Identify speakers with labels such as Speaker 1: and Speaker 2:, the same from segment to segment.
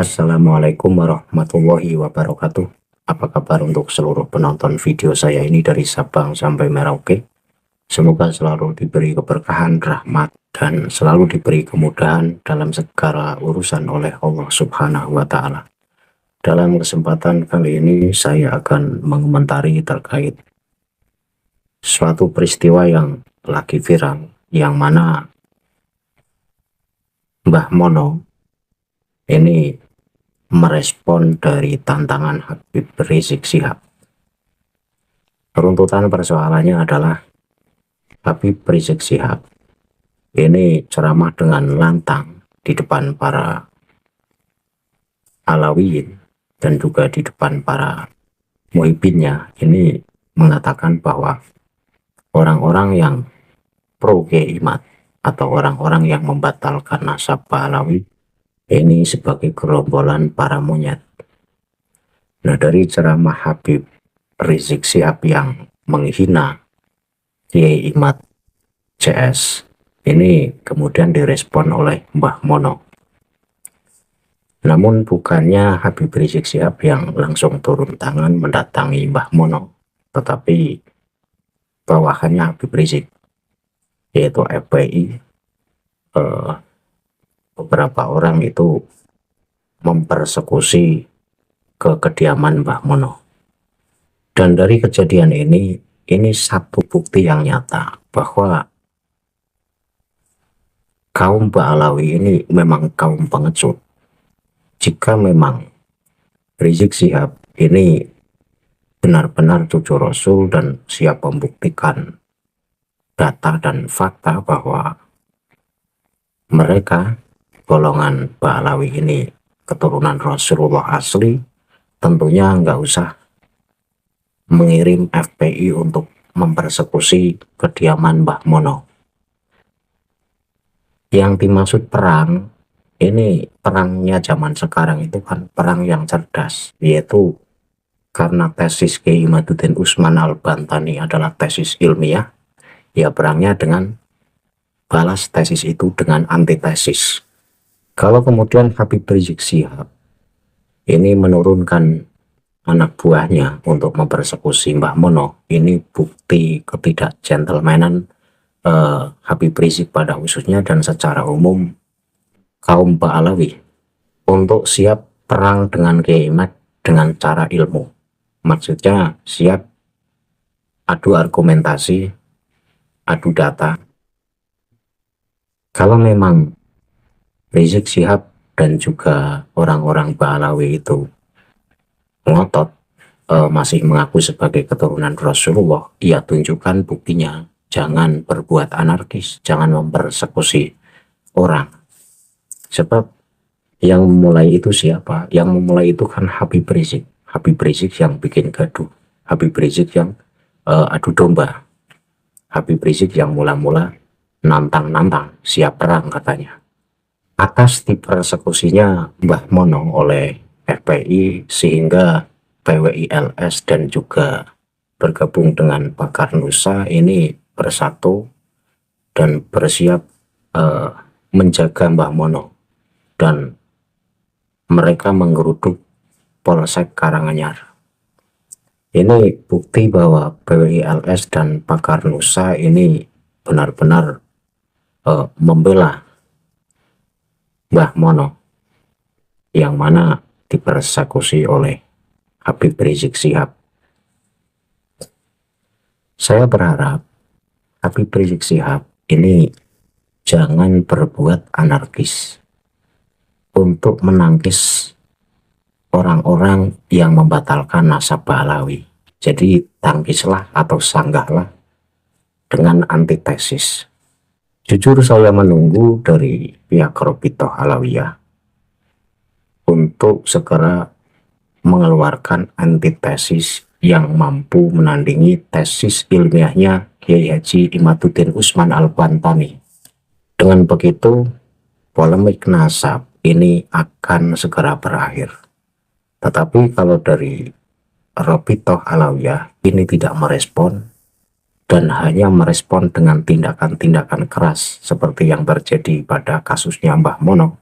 Speaker 1: Assalamualaikum warahmatullahi wabarakatuh. Apa kabar untuk seluruh penonton video saya ini dari Sabang sampai Merauke? Semoga selalu diberi keberkahan, rahmat, dan selalu diberi kemudahan dalam segala urusan oleh Allah Subhanahu wa Ta'ala. Dalam kesempatan kali ini, saya akan mengomentari terkait suatu peristiwa yang lagi viral, yang mana Mbah Mono ini merespon dari tantangan Habib Rizik Syihab. Runtutan persoalannya adalah Habib Rizik Syihab ini ceramah dengan lantang di depan para Alawiyin dan juga di depan para muhibinnya, ini mengatakan bahwa orang-orang yang pro Kiai Imad atau orang-orang yang membatalkan nasab Alawi ini sebagai gerombolan para monyet. Nah, dari ceramah Habib Rizik Syihab yang menghina Kiai Imad CS ini kemudian direspon oleh Mbah Mono. Namun bukannya Habib Rizik Syihab yang langsung turun tangan mendatangi Mbah Mono, tetapi bawahannya Habib Rizik, yaitu FPI, beberapa orang itu mempersekusi ke kediaman Mbah Mono. Dan dari kejadian ini satu bukti yang nyata bahwa kaum Ba'alawi ini memang kaum pengecut. Jika memang Rizik Syihab ini benar-benar cucu Rasul dan siap membuktikan data dan fakta bahwa mereka golongan Ba'alawi ini keturunan Rasulullah asli, tentunya nggak usah mengirim FPI untuk mempersekusi kediaman Mbah Mono. Yang dimaksud perang ini, perangnya zaman sekarang itu kan perang yang cerdas, yaitu karena tesis Kiai Imaduddin Usman Al-Bantani adalah tesis ilmiah, ya perangnya dengan balas tesis itu dengan antitesis. Kalau kemudian Habib Rizik Syihab ini menurunkan anak buahnya untuk mempersekusi Mbah Mono, ini bukti ketidakgentlemanan Habib Rizik pada khususnya dan secara umum kaum Ba'alawi untuk siap perang dengan Kiai Imad dengan cara ilmu. Maksudnya siap adu argumentasi, adu data. Kalau memang Rizik Syihab dan juga orang-orang Ba'alawi itu ngotot masih mengaku sebagai keturunan Rasulullah, ia tunjukkan buktinya. Jangan berbuat anarkis, jangan mempersekusi orang. Sebab yang memulai itu siapa? Yang memulai itu kan Habib Rizik. Habib Rizik yang bikin gaduh, Habib Rizik yang adu domba, Habib Rizik yang mula-mula nantang-nantang siap perang katanya. Atas dipersekusinya Mbah Mono oleh FPI sehingga PWILS dan juga bergabung dengan Pakar Nusa ini bersatu dan bersiap menjaga Mbah Mono, dan mereka menggeruduk Polsek Karanganyar. Ini bukti bahwa PWILS dan Pakar Nusa ini benar-benar membela Mbah Mono yang mana dipersekusi oleh Habib Rizik Syihab. Saya berharap Habib Rizik Syihab ini jangan berbuat anarkis untuk menangkis orang-orang yang membatalkan nasab Ba'alawi. Jadi tangkislah atau sanggahlah dengan antitesis. Jujur saya menunggu dari pihak Robitoh Alawiyah untuk segera mengeluarkan antitesis yang mampu menandingi tesis ilmiahnya Kiai Haji Imaduddin Usman Al-Bantani. Dengan begitu, polemik nasab ini akan segera berakhir. Tetapi kalau dari Robitoh Alawiyah ini tidak merespon, dan hanya merespon dengan tindakan-tindakan keras seperti yang terjadi pada kasusnya Mbah Mono,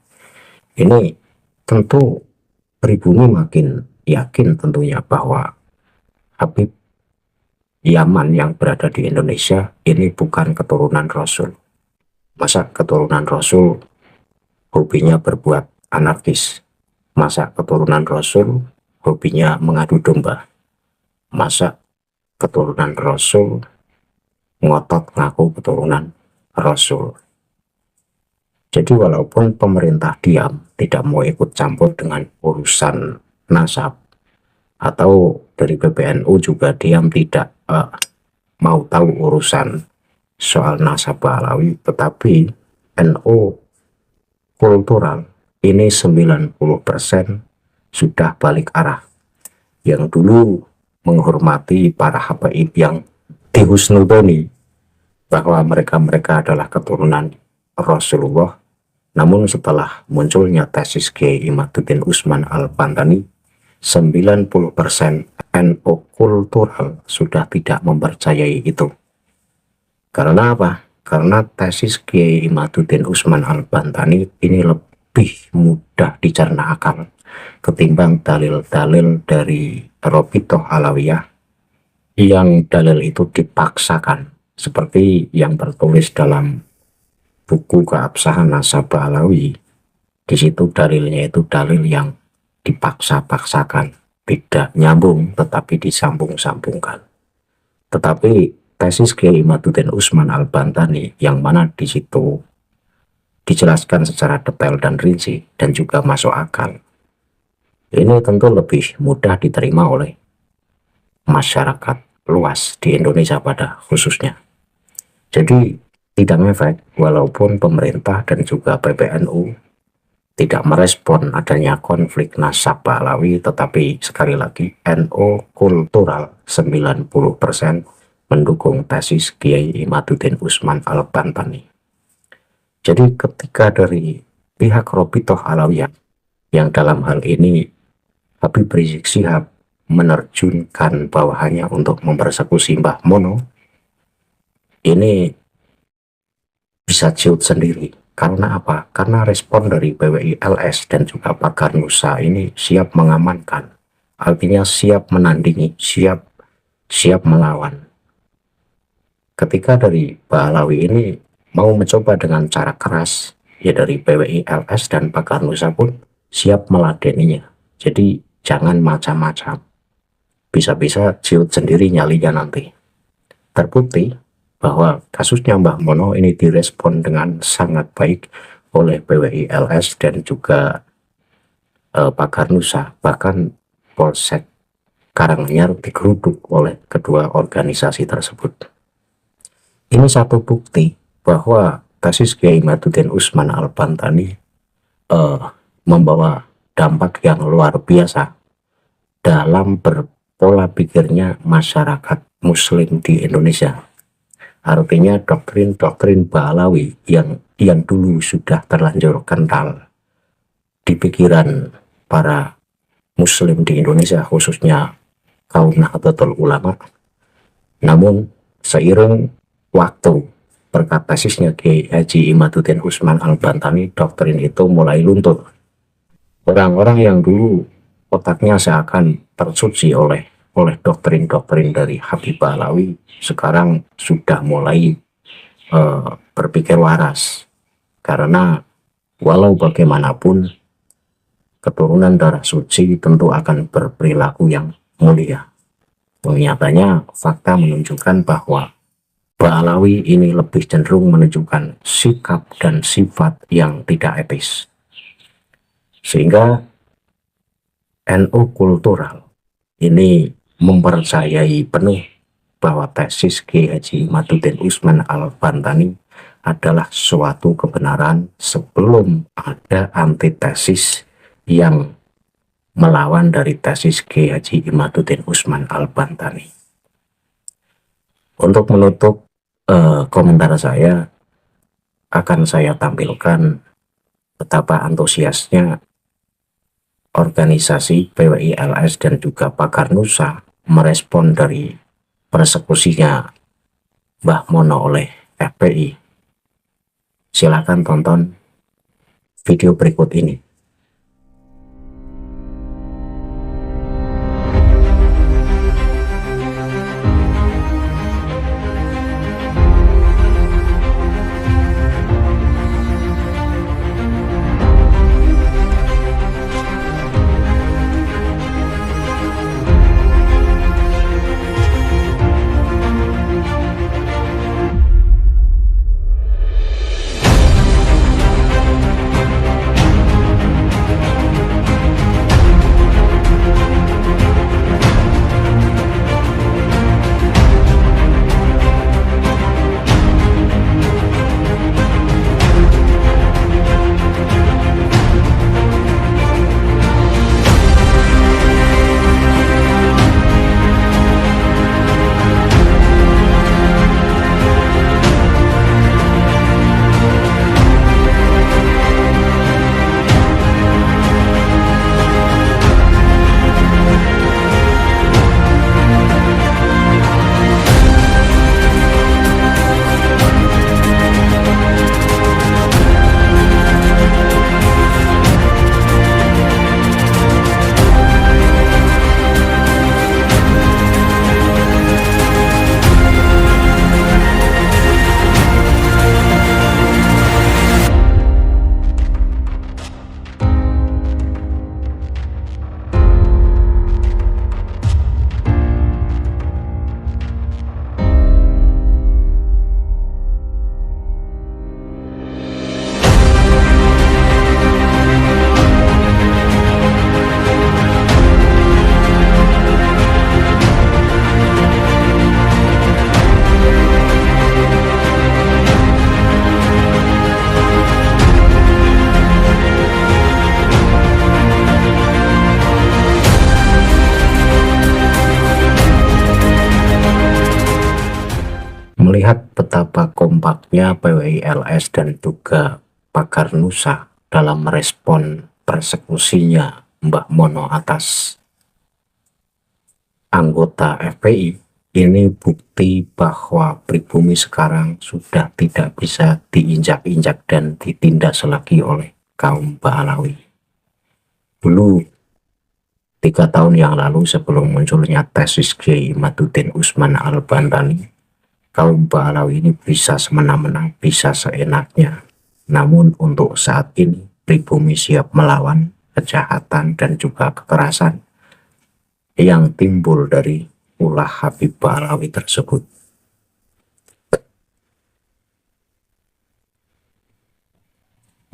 Speaker 1: ini tentu pribumi makin yakin tentunya bahwa Habib Yaman yang berada di Indonesia ini bukan keturunan Rasul. Masa keturunan Rasul hobinya berbuat anarkis? Masa keturunan Rasul hobinya mengadu domba? Masa keturunan Rasul ngotot ngaku keturunan Rasul? Jadi walaupun pemerintah diam, tidak mau ikut campur dengan urusan nasab, atau dari PBNU juga diam tidak mau tahu urusan soal nasab Alawi, tetapi NU kultural ini 90% sudah balik arah. Yang dulu menghormati para habaib yang dihusnudoni bahwa mereka adalah keturunan Rasulullah, namun setelah munculnya tesis Kiai Imaduddin Usman Al-Bantani, 90% NU kultural sudah tidak mempercayai itu. Karena apa? Karena tesis Kiai Imaduddin Usman Al-Bantani ini lebih mudah dicerna akal ketimbang dalil-dalil dari Robitoh Alawiyah yang dalil itu dipaksakan, seperti yang tertulis dalam buku Keabsahan Nasabah Alawi. Di situ dalilnya itu dalil yang dipaksa-paksakan, tidak nyambung tetapi disambung-sambungkan. Tetapi tesis Kiai Imaduddin Usman Al-Bantani yang mana di situ dijelaskan secara detail dan rinci dan juga masuk akal, ini tentu lebih mudah diterima oleh masyarakat luas di Indonesia pada khususnya. Jadi tidak ngefek walaupun pemerintah dan juga PBNU tidak merespon adanya konflik nasab Alawi, tetapi sekali lagi NU kultural 90% mendukung tesis Kiai Imaduddin Usman Al-Bantani. Jadi ketika dari pihak Robitoh Alawiyah yang dalam hal ini Habib Rizik Syihab menerjunkan bawahannya untuk mempersekusi Mbah Mono, ini bisa ciut sendiri. Karena apa? Karena respon dari PWI LS dan juga Pakar Nusa ini siap mengamankan, artinya siap menandingi, siap melawan. Ketika dari Ba'alawi ini mau mencoba dengan cara keras, ya dari PWI LS dan Pakar Nusa pun siap meladeninya. Jadi jangan macam-macam, bisa-bisa ciut sendiri nyalinya nanti. Terbukti bahwa kasusnya Mbah Mono ini direspon dengan sangat baik oleh PWI LS dan juga Pakar Nusa. Bahkan Polsek Karanganyar digeruduk oleh kedua organisasi tersebut. Ini satu bukti bahwa tesis Kiai Imaduddin Usman Al-Bantani membawa dampak yang luar biasa dalam berpola pikirnya masyarakat Muslim di Indonesia. Artinya doktrin-doktrin Ba'alawi yang dulu sudah terlanjur kental di pikiran para Muslim di Indonesia, khususnya kaum Nahdlatul Ulama. Namun seiring waktu berkat tesisnya Kiai Haji Imaduddin Usman Al-Bantani, doktrin itu mulai luntur. Orang-orang yang dulu otaknya seakan tersuci oleh doktrin-doktrin dari Habib Alawi sekarang sudah mulai berpikir waras, karena walau bagaimanapun keturunan darah suci tentu akan berperilaku yang mulia. Nyatanya fakta menunjukkan bahwa Ba'alawi ini lebih cenderung menunjukkan sikap dan sifat yang tidak etis, sehingga NU kultural ini mempercayai penuh bahwa tesis Kiai Haji Imaduddin Usman Al-Bantani adalah suatu kebenaran sebelum ada antitesis yang melawan dari tesis Kiai Haji Imaduddin Usman Al-Bantani. Untuk menutup komentar saya, akan saya tampilkan betapa antusiasnya organisasi PWI LS dan juga Pakar Nusa merespon dari persekusinya Mbah Mono oleh FPI. Silakan tonton video berikut ini. Melihat betapa kompaknya PWILS dan juga Pagar Nusa dalam merespon persekusinya Mbah Mono atas anggota FPI, ini bukti bahwa pribumi sekarang sudah tidak bisa diinjak-injak dan ditindas lagi oleh kaum Ba'alawi. Dulu 3 tahun yang lalu sebelum munculnya tesis Kiai Imaduddin Usman Al-Bantani, kaum Ba'alawi ini bisa semena-mena, bisa seenaknya. Namun untuk saat ini pribumi siap melawan kejahatan dan juga kekerasan yang timbul dari ulah Habib Ba'alawi tersebut.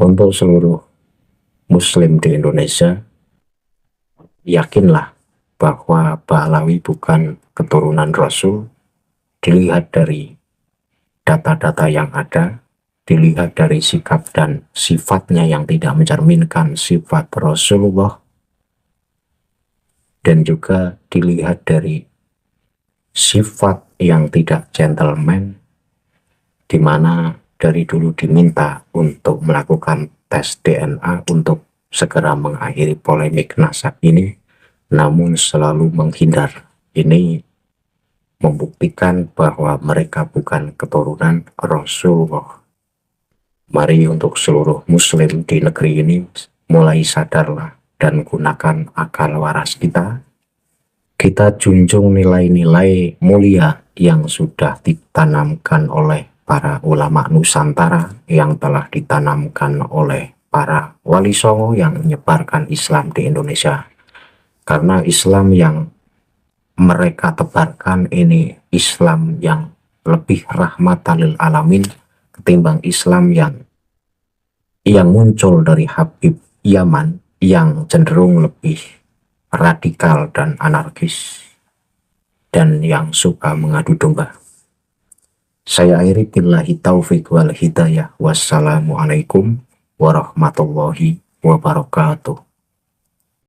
Speaker 1: Untuk seluruh Muslim di Indonesia, yakinlah bahwa Ba'alawi bukan keturunan Rasul. Dilihat dari data-data yang ada, dilihat dari sikap dan sifatnya yang tidak mencerminkan sifat Rasulullah, dan juga dilihat dari sifat yang tidak gentleman, di mana dari dulu diminta untuk melakukan tes DNA untuk segera mengakhiri polemik nasab ini, namun selalu menghindar. Ini membuktikan bahwa mereka bukan keturunan Rasulullah. Mari untuk seluruh Muslim di negeri ini mulai sadarlah dan gunakan akal waras kita. Kita junjung nilai-nilai mulia yang sudah ditanamkan oleh para ulama Nusantara, yang telah ditanamkan oleh para wali songo yang menyebarkan Islam di Indonesia. Karena Islam yang mereka tebarkan ini Islam yang lebih rahmatan lil alamin ketimbang Islam yang muncul dari Habib Yaman yang cenderung lebih radikal dan anarkis dan yang suka mengadu domba. Saya akhiri billahi taufiq wal hidayah. Wassalamualaikum warahmatullahi wabarakatuh.